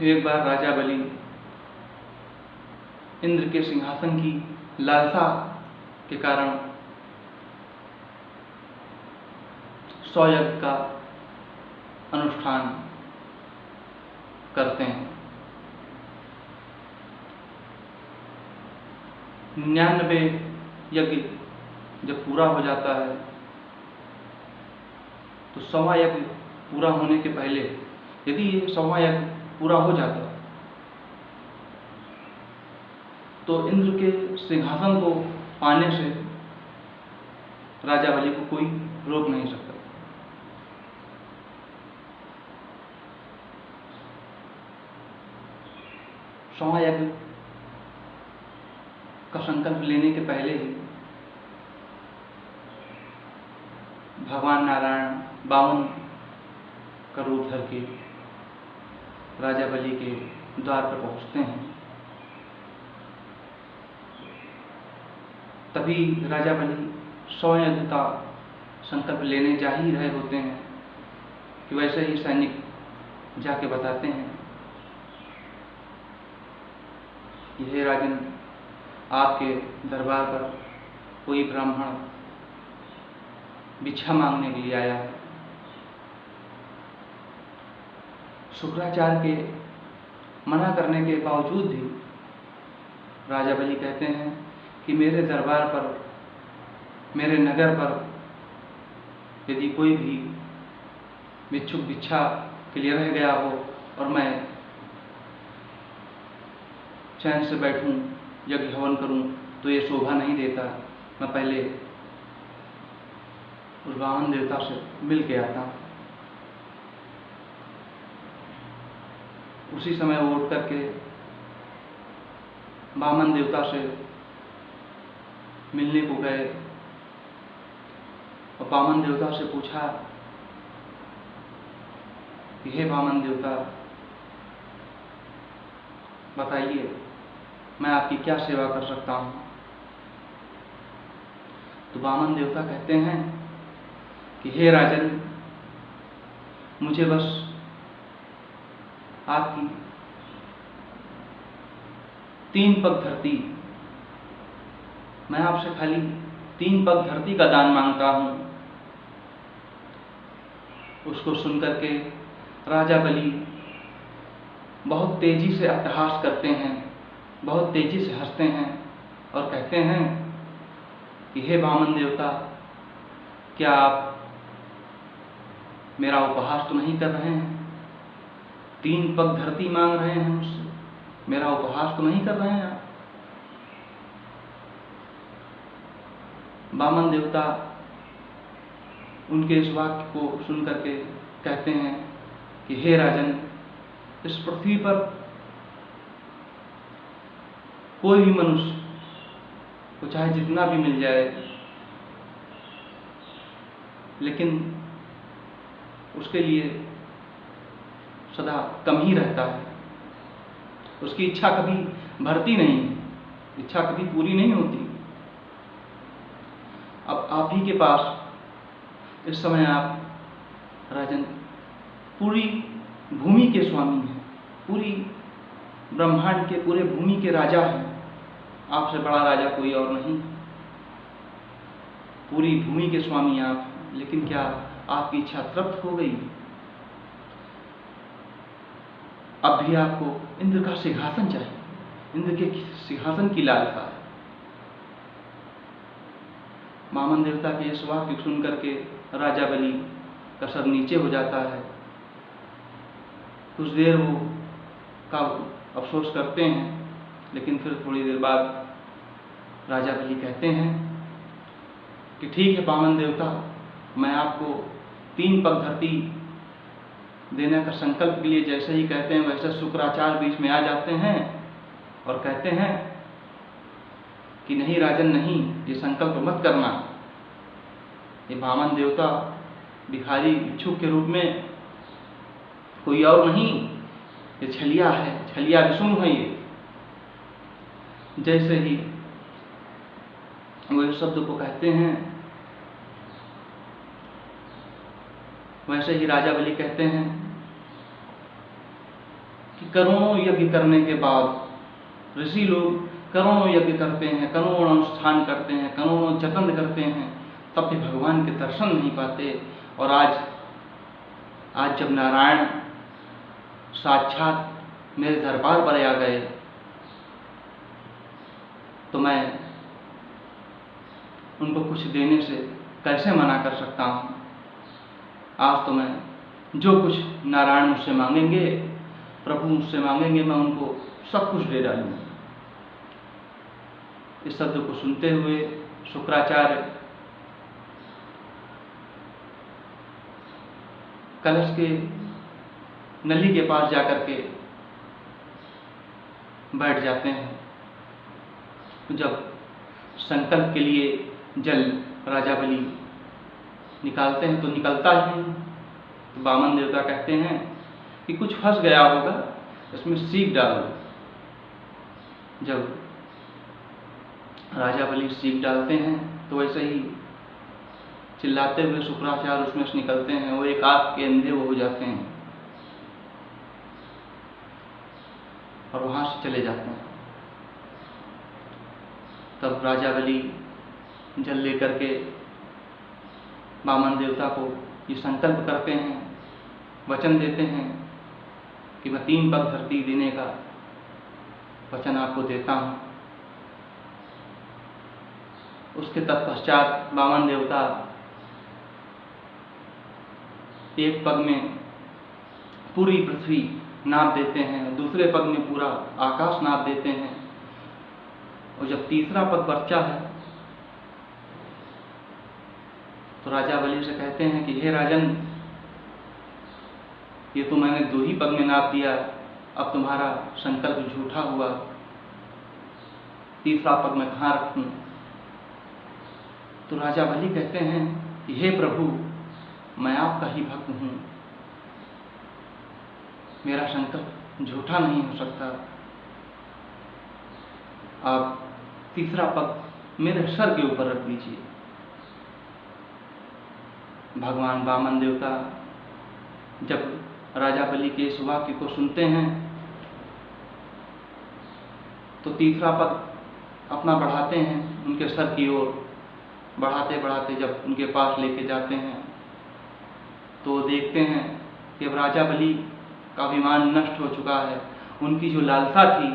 एक बार राजा बलि इंद्र के सिंहासन की लालसा के कारण 100 यज्ञ का अनुष्ठान करते हैं। 99 यज्ञ जब पूरा हो जाता है तो 100वां यज्ञ पूरा होने के पहले यदि ये 100वां यज्ञ पूरा हो जाता तो इंद्र के सिंहासन को पाने से राजा बलि को कोई रोक नहीं सकता। सौवां यज्ञ का संकल्प लेने के पहले ही भगवान नारायण बामन का रूप धर के राजा बलि के द्वार पर पहुंचते हैं। तभी राजा बलि 100 यज्ञ का संकल्प लेने जा ही रहे होते हैं कि वैसे ही सैनिक जाके बताते हैं कि हे राजन, आपके दरबार पर कोई ब्राह्मण भिक्षा मांगने के लिए आया है। शुक्राचार्य के मना करने के बावजूद भी राजा बलि कहते हैं कि मेरे दरबार पर, मेरे नगर पर यदि कोई भी भिक्षुक भिक्षा के लिए रह गया हो और मैं चैन से बैठूं, यज्ञ हवन करूं, तो ये शोभा नहीं देता। मैं पहले उस वामन देवता से मिल के आता। उसी समय वो उठ करके वामन देवता से मिलने को गए और वामन देवता से पूछा कि हे वामन देवता, बताइए मैं आपकी क्या सेवा कर सकता हूं। तो वामन देवता कहते हैं कि हे राजन, मुझे बस आपकी 3 पग धरती, मैं आपसे खाली 3 पग धरती का दान मांगता हूं। उसको सुनकर के राजा बलि बहुत तेजी से अट्टहास करते हैं, बहुत तेजी से हंसते हैं और कहते हैं कि हे वामन देवता, क्या आप मेरा उपहास तो नहीं कर रहे हैं? 3 पग धरती मांग रहे हैं मुझसे, मेरा उपहास तो नहीं कर रहे हैं आप? वामन देवता उनके इस वाक्य को सुन करके कहते हैं कि हे राजन, इस पृथ्वी पर कोई भी मनुष्य को चाहे जितना भी मिल जाए, लेकिन उसके लिए सदा कम ही रहता है। उसकी इच्छा कभी भरती नहीं, इच्छा कभी पूरी नहीं होती। अब आप ही के पास इस समय आप राजन पूरी भूमि के स्वामी हैं, पूरी ब्रह्मांड के पूरे भूमि के राजा हैं। आपसे बड़ा राजा कोई और नहीं, पूरी भूमि के स्वामी आप। लेकिन क्या आपकी इच्छा तृप्त हो गई? अब भी आपको इंद्र का सिंहासन चाहिए, इंद्र के सिंहासन की लालसा है। वामन देवता के इस वाक्य सुन करके राजा बलि का सर नीचे हो जाता है। कुछ देर वो का अफसोस करते हैं, लेकिन फिर थोड़ी देर बाद राजा बलि कहते हैं कि ठीक है वामन देवता, मैं आपको 3 पग धरती देने का संकल्प के लिए जैसे ही कहते हैं वैसे शुक्राचार्य बीच में आ जाते हैं और कहते हैं कि नहीं राजन, नहीं, ये संकल्प मत करना। ये वामन देवता भिखारी भिक्षुक के रूप में कोई और नहीं, ये छलिया है, छलिया विष्णु है। ये जैसे ही वो इस शब्द को कहते हैं वैसे ही राजा बलि कहते हैं कि करोड़ों यज्ञ करने के बाद ऋषि लोग करोड़ों यज्ञ करते हैं, करोड़ों अनुष्ठान करते हैं, करोड़ों जतन करते हैं, तब भी भगवान के दर्शन नहीं पाते। और आज जब नारायण साक्षात मेरे दरबार पर आ गए तो मैं उनको कुछ देने से कैसे मना कर सकता हूँ। आज तो मैं जो कुछ नारायण मुझसे मांगेंगे, प्रभु मुझसे मांगेंगे, मैं उनको सब कुछ दे डालूंगा। इस शब्द को सुनते हुए शुक्राचार्य कलश के नली के पास जाकर के बैठ जाते हैं। जब संकल्प के लिए जल राजा बलि निकालते हैं तो निकलता ही नहीं। तो वामन देवता कहते हैं कि कुछ फंस गया होगा, इसमें सीख डालो। जब राजा बलि सीख डालते हैं तो वैसे ही चिल्लाते हुए शुक्राचार्य उसमें से निकलते हैं। वो एक आंख के अंधे वो हो जाते हैं और वहां से चले जाते हैं। तब राजा बलि जल लेकर के वामन देवता को ये संकल्प करते हैं, वचन देते हैं कि मैं 3 पग धरती देने का वचन आपको देता हूं। उसके तत्पश्चात वामन देवता एक पग में पूरी पृथ्वी नाप देते हैं, दूसरे पग में पूरा आकाश नाप देते हैं। और जब तीसरा पग बचा है तो राजा बलि से कहते हैं कि हे राजन, ये तो मैंने 2 ही पग में नाप दिया, अब तुम्हारा संकल्प झूठा हुआ, तीसरा पग मैं कहाँ रखूं। तो राजा बलि कहते हैं कि हे प्रभु, मैं आपका ही भक्त हूं, मेरा संकल्प झूठा नहीं हो सकता। आप तीसरा पग मेरे सर के ऊपर रख दीजिए। भगवान वामन देवता जब राजा बलि के इस वाक्य को सुनते हैं तो तीसरा पग अपना बढ़ाते हैं उनके सर की ओर। बढ़ाते बढ़ाते जब उनके पास लेके जाते हैं तो देखते हैं कि अब राजा बलि का अभिमान नष्ट हो चुका है। उनकी जो लालसा थी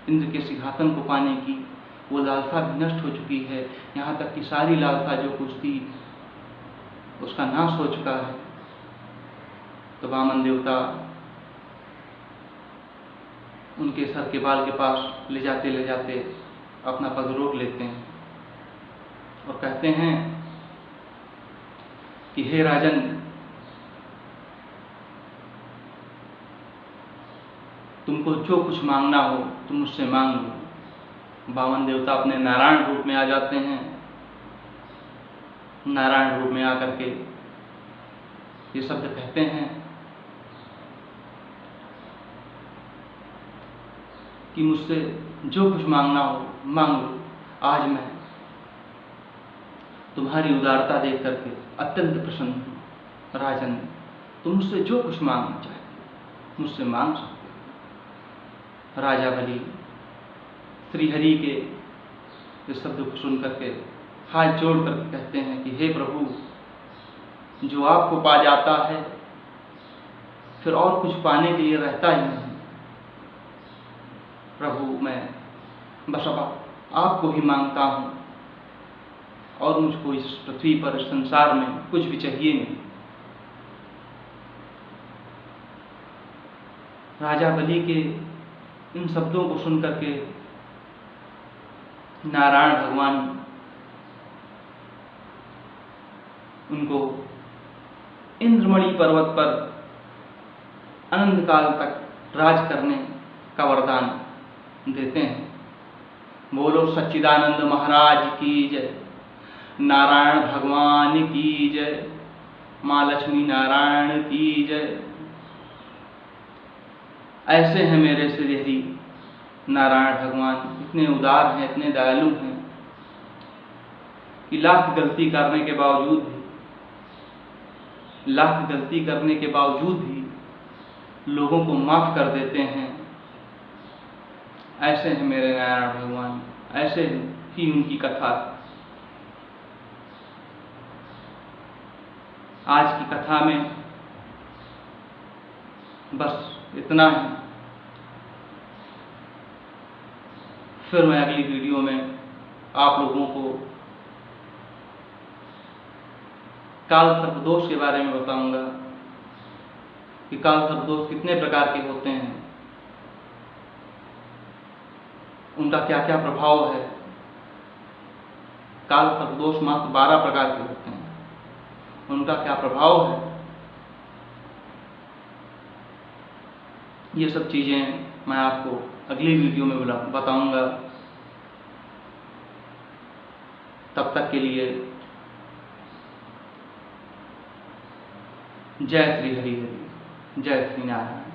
इंद्र के सिंहासन को पाने की, वो लालसा भी नष्ट हो चुकी है। यहाँ तक कि सारी लालसा जो कुछ थी उसका नाश हो चुका है। तो वामन देवता उनके सर के बाल के पास ले जाते अपना पग रोक लेते हैं और कहते हैं कि हे राजन, तुमको जो कुछ मांगना हो तुम मुझसे मांग लो। वामन देवता अपने नारायण रूप में आ जाते हैं। नारायण रूप में आकर के ये शब्द कहते हैं कि मुझसे जो कुछ मांगना हो मांग लो। आज मैं तुम्हारी उदारता देख करके अत्यंत प्रसन्न हूं। राजन, तुम मुझसे जो कुछ मांगना चाहे मुझसे मांग सकते हो। राजा बलि श्रीहरि के इस शब्द को सुन करके हाथ जोड़ करके कहते हैं कि हे प्रभु, जो आपको पा जाता है फिर और कुछ पाने के लिए रहता ही नहीं। प्रभु, मैं बस अब आपको ही मांगता हूं और मुझको इस पृथ्वी पर, इस संसार में कुछ भी चाहिए नहीं। राजा बलि के इन शब्दों को सुनकर के नारायण भगवान उनको इंद्रमणि पर्वत पर अनंत काल तक राज करने का वरदान देते हैं। बोलो सच्चिदानंद महाराज की जय, नारायण भगवान की जय, माँ लक्ष्मी नारायण की जय। ऐसे हैं मेरे श्रीहरि नारायण भगवान, इतने उदार हैं, इतने दयालु हैं कि लाख गलती करने के बावजूद भी लोगों को माफ कर देते हैं। ऐसे हैं मेरे नारायण भगवान, ऐसे ही उनकी कथा। आज की कथा में बस इतना ही। फिर मैं अगली वीडियो में आप लोगों को काल सर्पदोष के बारे में बताऊंगा कि काल सर्पदोष कितने प्रकार के होते हैं, उनका क्या क्या प्रभाव है। काल सर्पदोष मात्र 12 प्रकार के होते हैं, उनका क्या प्रभाव है, ये सब चीज़ें मैं आपको अगली वीडियो में बताऊंगा। तब तक के लिए जय श्री हरि हरि, जय श्री नारायण।